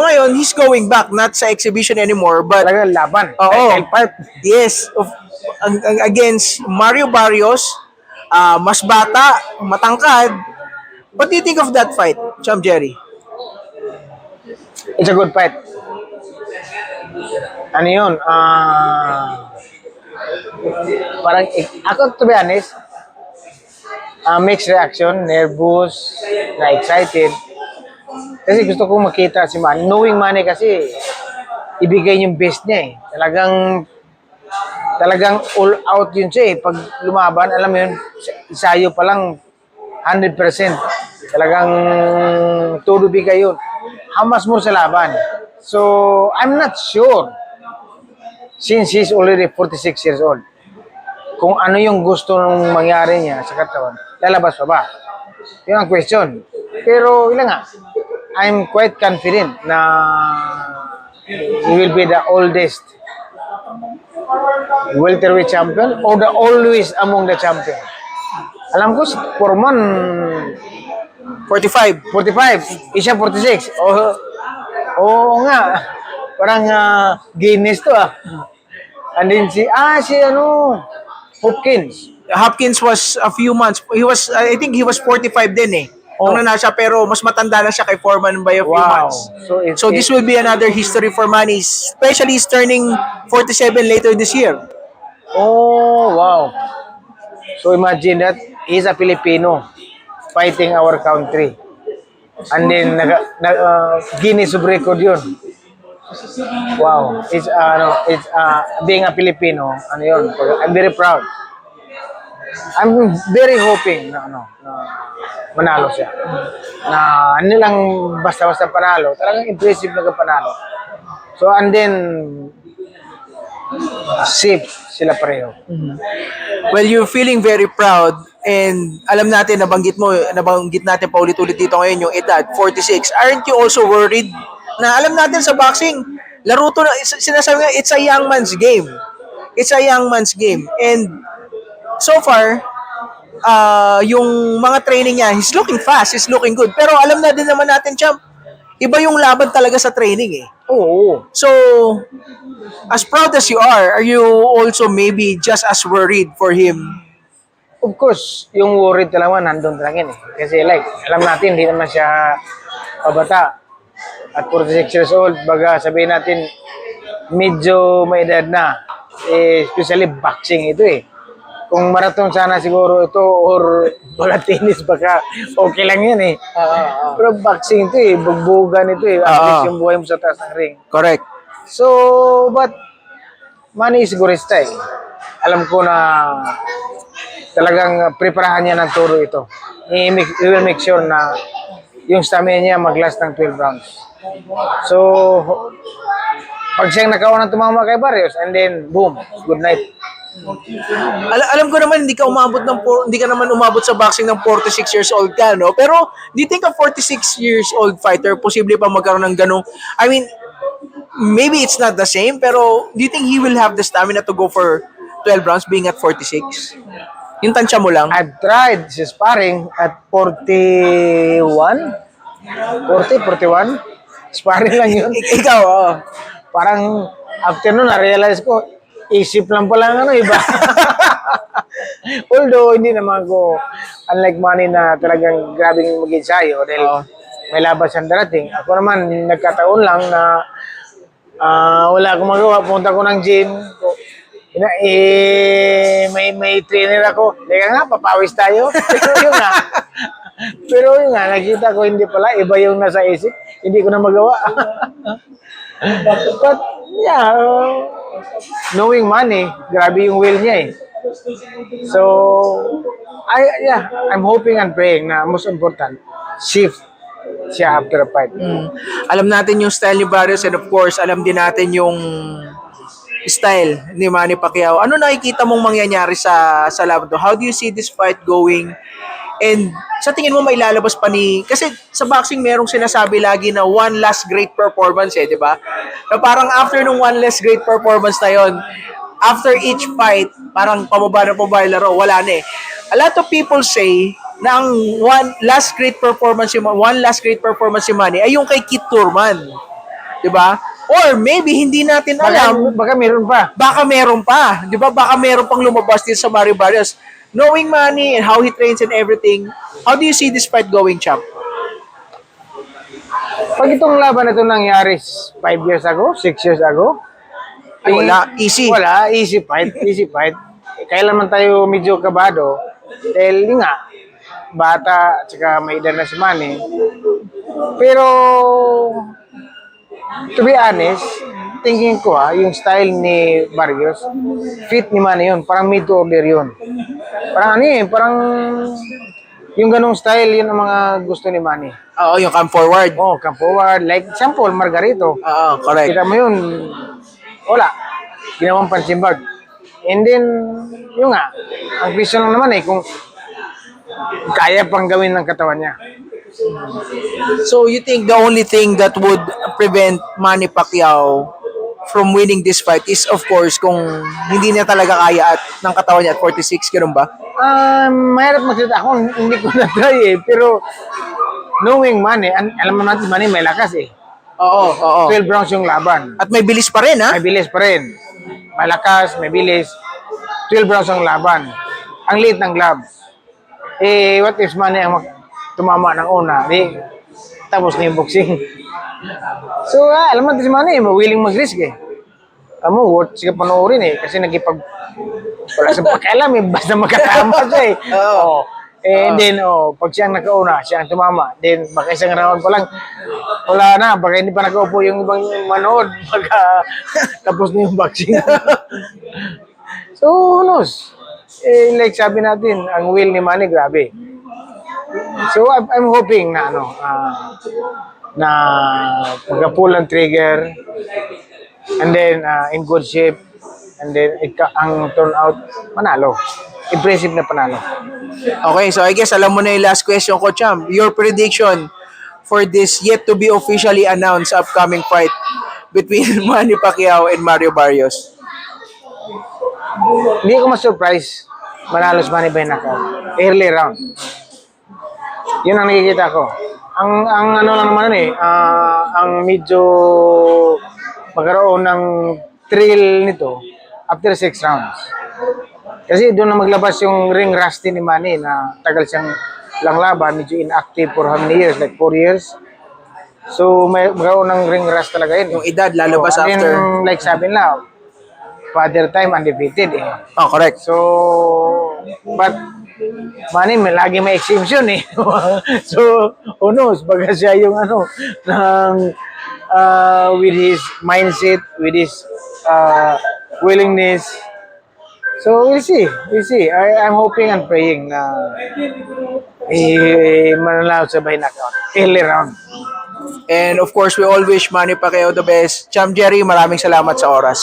So ngayon, he's going back, not sa exhibition anymore, but Talagang laban. Oo. Kyle Park. yes, against Mario Barrios, mas bata, matangkad. What do you think of that fight, Champ Jerry? It's a good fight. Ano yun? Parang, ako to be honest, mixed reaction, nervous, na excited. Kasi gusto ko makita si Manny. Knowing Manny kasi, ibigay yung best niya eh. Talagang all out yun siya eh. Pag lumaban, alam mo yun, isayo pa lang 100%. Talagang todo bigay yun. Hamas mo sa laban. So, I'm not sure, since he's already 46 years old, kung ano yung gusto nung mangyari niya sa katawan, lalabas pa ba? Yun ang question. Pero, ilan nga, I'm quite confident na he will be the oldest welterweight champion or the always among the champion. Alam ko, si Foreman 45. 45, isa 46. Oo nga. Parang Guinness to ah. And then si Hopkins. Hopkins was a few months. I think he was 45 din eh. Nung na siya, pero mas matanda na siya kay Foreman by a few months. So this will be another history for Manny, especially he's turning 47 later this year. Oh, wow. So imagine that he's a Filipino fighting our country. And then Guinness of record yun. Wow. It's being a Filipino, ano yun. I'm very proud. I'm very hoping na manalo siya. Na hindi lang basta-basta panalo, talagang impressive na panalo. So and then safe sila pareho. Well, you're feeling very proud and alam natin, nabanggit natin paulit-ulit dito ngayon yung edad, 46. Aren't you also worried na alam natin sa boxing, laro to na, sinasabi nga, it's a young man's game. It's a young man's game. And so far, yung mga training niya, he's looking fast, he's looking good. Pero alam na din naman natin, Champ, iba yung laban talaga sa training eh. Oo. So, as proud as you are you also maybe just as worried for him? Of course, yung worried talaga nandun talaga eh. Kasi like, alam natin, hindi naman siya pabata. At 46 years old, baga sabihin natin, medyo may edad na. Especially boxing ito eh. Kung marathon sana siguro ito or bola tennis, baka okay lang yan eh. Pero boxing ito eh, bugbugan ito eh. At least yung buhay mo sa taas ng ring. Correct. So, but Manny is sigurista eh. Alam ko na talagang preparahan niya ng turo ito. He will make sure na yung stamina niya mag-last ng 12 rounds. So, pag siyang nakaunang tumama kay Barrios, and then, boom, good night. Alam ko naman hindi ka naman umabot sa boxing ng 46 years old ka, no? Pero do you think a 46 years old fighter posible pa magkaroon ng ganung, I mean, maybe it's not the same, pero do you think he will have the stamina to go for 12 rounds being at 46? Yung tansya mo lang. I've tried sparring at 41. 41. Sparring lang yun. Ikaw, Parang after nun, na-realize ko, isip lang pala ng iba. Although, hindi naman ako, unlike Manny na talagang grabing mag-ensayo dahil may laban siyang darating. Ako naman, nagkataon lang na wala akong magawa. Punta ko ng gym. May trainer ako. Leka nga, papawis tayo. Pero yun nga, nakita ko hindi pala. Iba yung nasa isip. Hindi ko na magawa. But, yeah, knowing Manny, grabe yung will niya eh. So, I'm hoping and praying na most important, shift siya after a fight. Alam natin yung style ni Barrios and of course, alam din natin yung style ni Manny Pacquiao. Ano nakikita mong mangyayari sa laban to? How do you see this fight going? And sa tingin mo may lalabas pa kasi sa boxing merong sinasabi lagi na one last great performance di ba? Na parang after nung one last great performance na yon, after each fight, parang pababa na yung laro, wala na eh. A lot of people say na ang one last great performance si Manny ay yung kay Keith Thurman. 'Di ba? Or maybe hindi natin alam, Baka meron pa. baka meron pa, 'di ba? Baka meron pang lumabas din sa Mario Barrios. Knowing Manny and how he trains and everything, how do you see this fight going, champ? Pag itong laban na ito nangyari 5 years ago, 6 years ago, Ay, wala, easy. Wala, easy fight, easy fight. Kailan man tayo medyo kabado, dahil yun nga, bata, tsaka may edad na si Manny. Pero, to be honest, thinking ko yung style ni Barrios, fit ni Manny yun, parang mid to order yun. Parang parang yung ganong style, yun ang mga gusto ni Manny. Oo, yung come forward. Oh, come forward, like example, Margarito. Oo, correct. Kita mo yun, wala. Ginawang punching bag. And then, yun nga, ang question lang naman kung kaya pang gawin ng katawan niya. So you think the only thing that would prevent Manny Pacquiao from winning this fight is of course kung hindi niya talaga kaya at ng katawan niya at 46, ganun ba? Mahirap magsalita ako, hindi ko na-try pero knowing Manny, alam mo natin Manny may lakas Oo, oo. 12 rounds yung laban. At may bilis pa rin, ha? May bilis pa rin. Malakas, may bilis. 12 rounds ang laban. Ang liit ng glove. What if Manny ang tumama ng una? Tapos na yung boxing. So, alam mo natin si Manny, willing mag-risk Alam mo, worth siya panoorin Kasi wala sa pakialam basta magkatama siya Oo. And then, pag siyang nakauna, siyang tumama. Then, baka isang round pa lang, wala na. Baka hindi pa nakaupo yung ibang manood. Baka tapos na yung boxing. So, who knows? Like sabi natin, ang will ni Manny, grabe. So, I'm hoping na, na magka-pull ang trigger. And then, in good shape. And then, ang turnout, panalo. Impressive na panalo. Okay, so I guess alam mo na yung last question ko, champ. Your prediction for this yet to be officially announced upcoming fight between Manny Pacquiao and Mario Barrios. Hindi ko ma-surprise manalo si Manny by knockout. Early round. Yun ang nakikita ko. Ang ano lang naman ang medyo magkaroon ng thrill nito after 6 rounds. Kasi doon na maglabas yung ring rusty ni Manny na tagal siyang lang laban, medyo inactive for how many years? Like 4 years. So, may magkaroon ng ring rust talaga yun. Yung edad lalabas And then, after. like sabi na, father time undefeated Oh, correct. So, but Manny, lagi may exemption So, who knows, baga siya yung with his mindset, with his willingness. So, we'll see. I'm hoping and praying na mananalo sa by knockout. Early round. And of course, we all wish Manny Pacquiao the best. Champ Jerry, maraming salamat sa oras.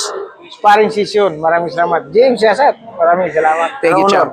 Sparring session. Maraming salamat. James Yasat, maraming salamat. Thank you, Honor. champ.